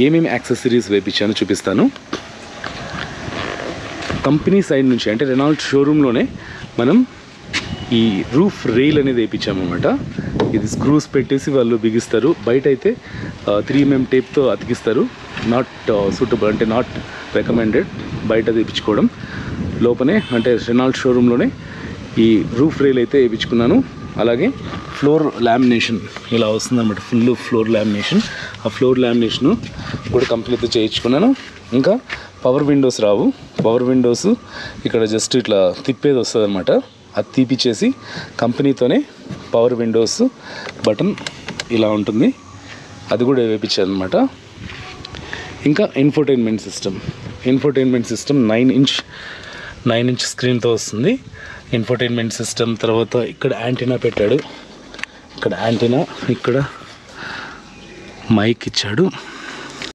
ఏమేమి యాక్సెసరీస్ వేయించానో చూపిస్తాను. Company side నుంచి అంటే రెనాల్ట్ షోరూంలోనే మనం ఈ రూఫ్ రైల్ అనేది వేయించామన్నమాట. ఇది స్క్రూస్ పెట్టేసి వాళ్ళు బిగిస్తారు. బయట అయితే 3mm టేప్తో అతికిస్తారు. నాట్ సూటబుల్ అంటే నాట్ రికమెండెడ్ బయట వేయించుకోవడం. లోపలే అంటే రెనాల్ట్ షోరూంలోనే ఈ రూఫ్ రైల్ అయితే వేయించుకున్నాను. అలాగే ఫ్లోర్ లామినేషన్ ఇలా వస్తుందన్నమాట, ఫుల్ ఫ్లోర్ లామినేషన్. ఆ ఫ్లోర్ లామినేషను కూడా కంప్లీట్గా చేయించుకున్నాను. ఇంకా పవర్ విండోస్ రావు. పవర్ విండోస్ ఇక్కడ జస్ట్ ఇట్లా తిప్పేది వస్తుంది అనమాట. అది తీపిచ్చేసి కంపెనీతోనే పవర్ విండోస్ బటన్ ఇలా ఉంటుంది, అది కూడా వేయించాను అనమాట. ఇంకా ఇన్ఫోటైన్మెంట్ సిస్టమ్ 9 ఇంచ్ స్క్రీన్తో వస్తుంది ఇన్ఫోటైన్మెంట్ సిస్టమ్. తర్వాత ఇక్కడ యాంటీనా పెట్టాడు, ఇక్కడ యాంటీనా, ఇక్కడ మైక్ ఇచ్చాడు.